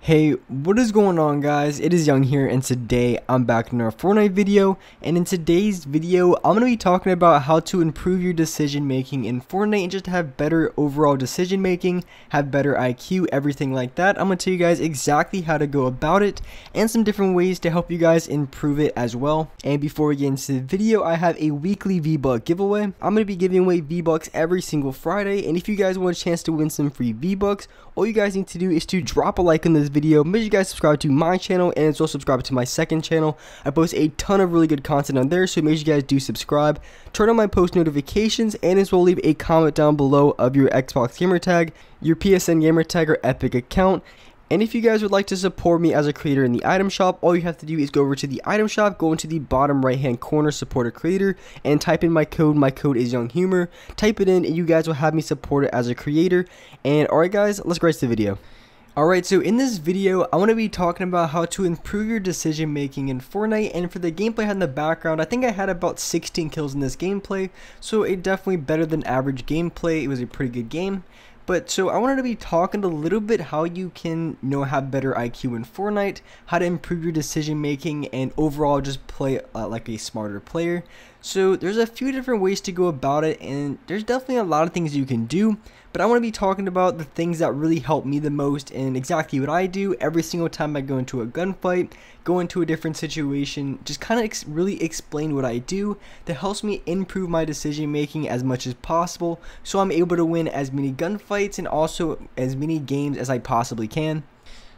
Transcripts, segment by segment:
Hey, what is going on, guys? It is Young here, and today I'm back in our Fortnite video. And in today's video, I'm going to be talking about how to improve your decision making in Fortnite and just have better overall decision making, have better IQ, everything like that. I'm going to tell you guys exactly how to go about it and some different ways to help you guys improve it as well. And before we get into the video, I have a weekly V-Buck giveaway. I'm going to be giving away V-Bucks every single Friday, and if you guys want a chance to win some free V-Bucks, all you guys need to do is to drop a like on this video. Make sure you guys subscribe to my channel and as well subscribe to my second channel. I post a ton of really good content on there, so make sure you guys do subscribe. Turn on my post notifications and as well leave a comment down below of your Xbox gamer tag, your PSN gamer tag, or Epic account. And if you guys would like to support me as a creator in the item shop, all you have to do is go over to the item shop, go into the bottom right hand corner, support a creator, and type in my code. My code is Young Humor. Type it in and you guys will have me support it as a creator. And alright guys, let's get right to the video. Alright, so in this video, I want to be talking about how to improve your decision making in Fortnite. And for the gameplay I had in the background, I think I had about 16 kills in this gameplay, so it definitely better than average gameplay. It was a pretty good game. But so I wanted to be talking a little bit how you can, have better IQ in Fortnite, how to improve your decision making, and overall just play like a smarter player. So there's a few different ways to go about it, and there's definitely a lot of things you can do. But I want to be talking about the things that really help me the most and exactly what I do every single time I go into a gunfight, go into a different situation, just kind of really explain what I do that helps me improve my decision making as much as possible, so I'm able to win as many gunfights and also as many games as I possibly can.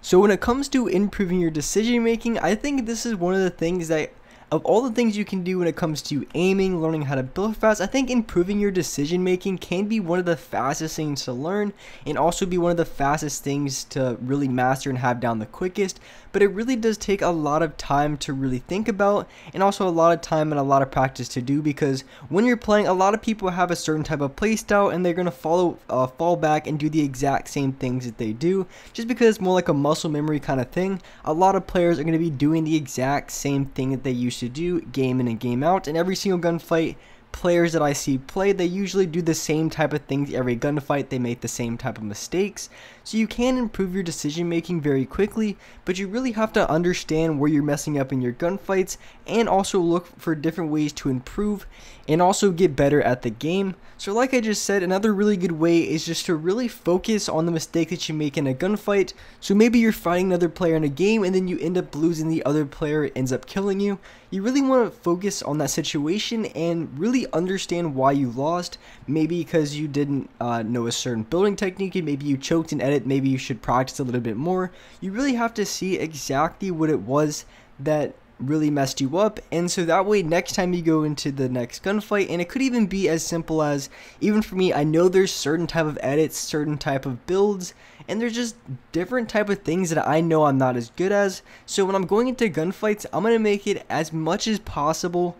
So when it comes to improving your decision making, I think this is one of the things that, of all the things you can do when it comes to aiming, learning how to build fast, I think improving your decision making can be one of the fastest things to learn and also be one of the fastest things to really master and have down the quickest. But it really does take a lot of time to really think about, and also a lot of time and a lot of practice to do, because when you're playing, a lot of people have a certain type of playstyle and they're going to fall back and do the exact same things that they do just because it's more like a muscle memory kind of thing. A lot of players are going to be doing the exact same thing that they used to do game in and game out, and every single gunfight players that I see play, they usually do the same type of things every gunfight. They make the same type of mistakes. So you can improve your decision making very quickly, but you really have to understand where you're messing up in your gunfights and also look for different ways to improve and also get better at the game. So like I just said, another really good way is just to really focus on the mistake that you make in a gunfight. So maybe you're fighting another player in a game and then you end up losing, the other player ends up killing you. You really want to focus on that situation and really understand why you lost. Maybe because you didn't know a certain building technique, and maybe you choked in edit, maybe you should practice a little bit more. You really have to see exactly what it was that really messed you up, and so that way next time you go into the next gunfight, and it could even be as simple as, even for me, I know there's certain type of edits, certain type of builds, and there's just different type of things that I know I'm not as good as. So when I'm going into gunfights, I'm going to make it as much as possible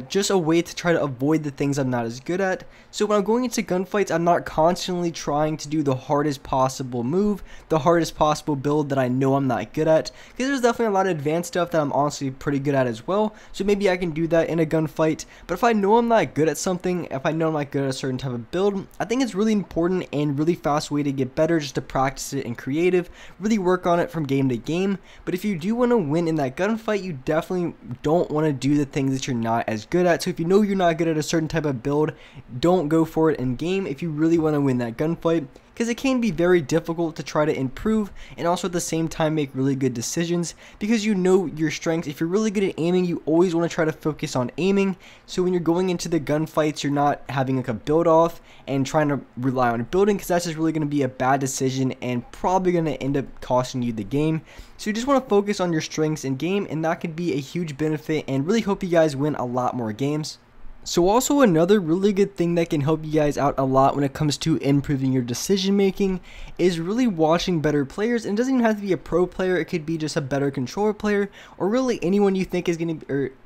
just a way to try to avoid the things I'm not as good at. So when I'm going into gunfights, I'm not constantly trying to do the hardest possible move, the hardest possible build that I know I'm not good at, because there's definitely a lot of advanced stuff that I'm honestly pretty good at as well. So maybe I can do that in a gunfight. But if I know I'm not good at something, if I know I'm not good at a certain type of build, I think it's really important and really fast way to get better just to practice it in creative, really work on it from game to game. But if you do want to win in that gunfight, you definitely don't want to do the things that you're not as good at. So if you know you're not good at a certain type of build, don't go for it in game if you really want to win that gunfight, because it can be very difficult to try to improve and also at the same time make really good decisions, because you know your strengths. If you're really good at aiming, you always want to try to focus on aiming. So when you're going into the gunfights, you're not having like a build off and trying to rely on building, because that's just really going to be a bad decision and probably going to end up costing you the game. So you just want to focus on your strengths in game, and that could be a huge benefit and really hope you guys win a lot more games. So also another really good thing that can help you guys out a lot when it comes to improving your decision making is really watching better players. And it doesn't even have to be a pro player, it could be just a better controller player, or really anyone you think is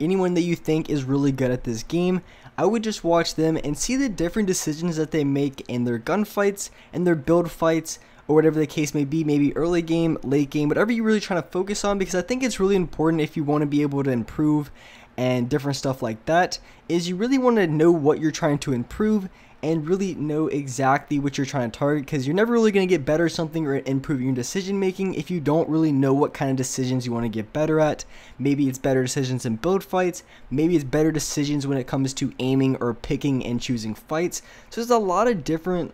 anyone that you think is really good at this game. I would just watch them and see the different decisions that they make in their gunfights and their build fights, or whatever the case may be, maybe early game, late game, whatever you're really trying to focus on, because I think it's really important if you want to be able to improve and different stuff like that, is you really want to know what you're trying to improve and really know exactly what you're trying to target, because you're never really going to get better at something or improve your decision making if you don't really know what kind of decisions you want to get better at. Maybe it's better decisions in build fights, maybe it's better decisions when it comes to aiming or picking and choosing fights. So there's a lot of different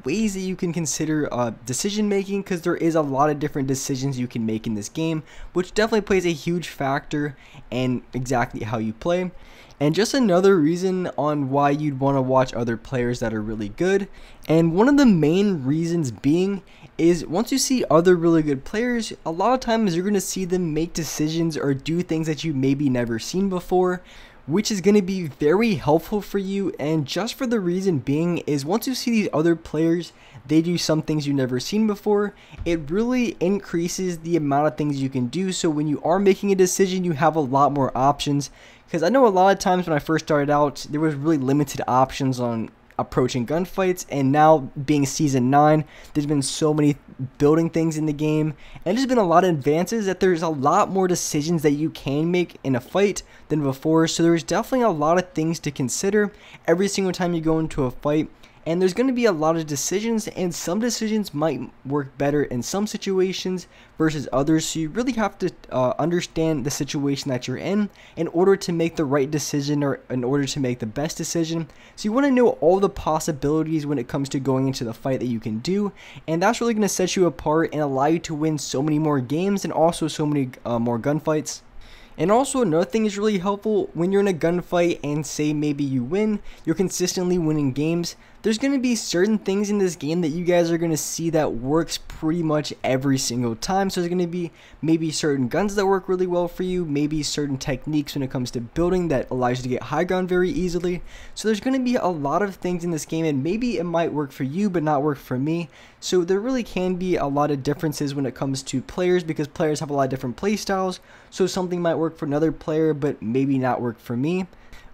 ways that you can consider decision making, because there is a lot of different decisions you can make in this game, which definitely plays a huge factor in exactly how you play. And just another reason on why you'd want to watch other players that are really good. And one of the main reasons being is once you see other really good players, a lot of times you're going to see them make decisions or do things that you maybe never seen before, which is going to be very helpful for you. And just for the reason being is once you see these other players, they do some things you've never seen before, it really increases the amount of things you can do. So when you are making a decision, you have a lot more options. Because I know a lot of times when I first started out, there was really limited options on approaching gunfights, and now being season 9, there's been so many building things in the game, and there's been a lot of advances that there's a lot more decisions that you can make in a fight than before. So there's definitely a lot of things to consider every single time you go into a fight. And there's going to be a lot of decisions, and some decisions might work better in some situations versus others. So you really have to understand the situation that you're in order to make the right decision, or in order to make the best decision. So you want to know all the possibilities when it comes to going into the fight that you can do. And that's really going to set you apart and allow you to win so many more games and also so many more gunfights. And also another thing is really helpful when you're in a gunfight and say maybe you win, you're consistently winning games. There's going to be certain things in this game that you guys are going to see that works pretty much every single time. So there's going to be maybe certain guns that work really well for you, maybe certain techniques when it comes to building that allows you to get high ground very easily. So there's going to be a lot of things in this game, and maybe it might work for you but not work for me. So there really can be a lot of differences when it comes to players, because players have a lot of different play styles. So something might work for another player but maybe not work for me.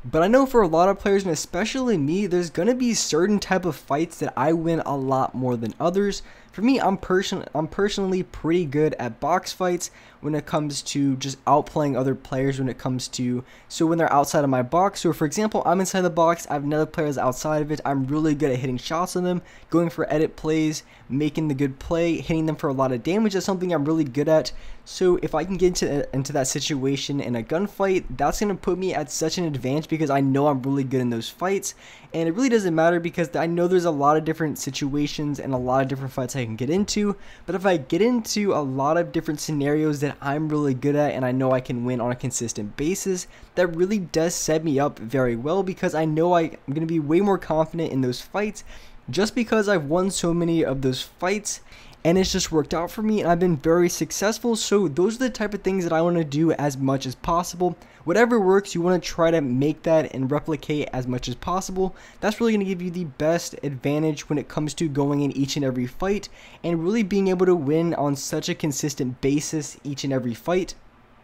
But I know for a lot of players, and especially me, there's going to be certain type of fights that I win a lot more than others. For me, I'm personally pretty good at box fights when it comes to just outplaying other players when it comes to, so when they're outside of my box. So for example, I'm inside the box, I have another player that's outside of it, I'm really good at hitting shots on them, going for edit plays, making the good play, hitting them for a lot of damage. That's something I'm really good at. So if I can get into that situation in a gunfight, that's going to put me at such an advantage, because I know I'm really good in those fights. And it really doesn't matter, because I know there's a lot of different situations and a lot of different fights I can get into. But if I get into a lot of different scenarios that I'm really good at and I know I can win on a consistent basis, that really does set me up very well, because I know I'm going to be way more confident in those fights, just because I've won so many of those fights. And it's just worked out for me, and I've been very successful. So those are the type of things that I want to do as much as possible. Whatever works, you want to try to make that and replicate as much as possible. That's really going to give you the best advantage when it comes to going in each and every fight, and really being able to win on such a consistent basis each and every fight.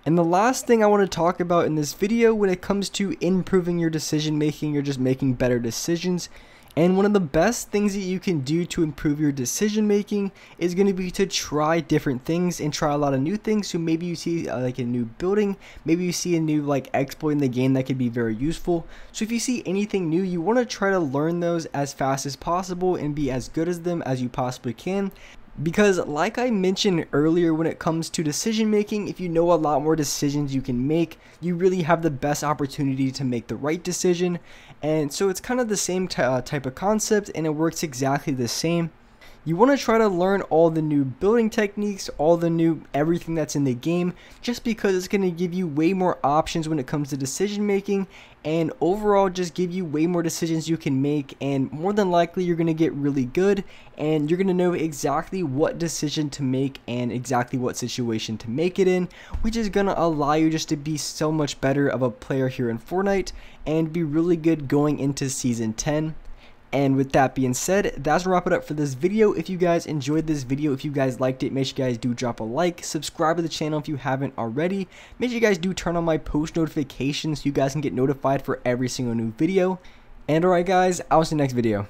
And the last thing I want to talk about in this video when it comes to improving your decision making, or just making better decisions, and one of the best things that you can do to improve your decision making is going to be to try different things and try a lot of new things. So maybe you see like a new building, maybe you see a new like exploit in the game that could be very useful. So if you see anything new, you want to try to learn those as fast as possible and be as good as them as you possibly can. Because like I mentioned earlier, when it comes to decision making, if you know a lot more decisions you can make, you really have the best opportunity to make the right decision. And so it's kind of the same type of concept, and it works exactly the same. You want to try to learn all the new building techniques, all the new everything that's in the game, just because it's going to give you way more options when it comes to decision making, and overall just give you way more decisions you can make, and more than likely you're going to get really good, and you're going to know exactly what decision to make and exactly what situation to make it in, which is going to allow you just to be so much better of a player here in Fortnite and be really good going into Season 10. And with that being said, that's gonna wrap it up for this video. If you guys enjoyed this video, if you guys liked it, make sure you guys do drop a like, subscribe to the channel if you haven't already. Make sure you guys do turn on my post notifications so you guys can get notified for every single new video. And alright guys, I'll see you next video.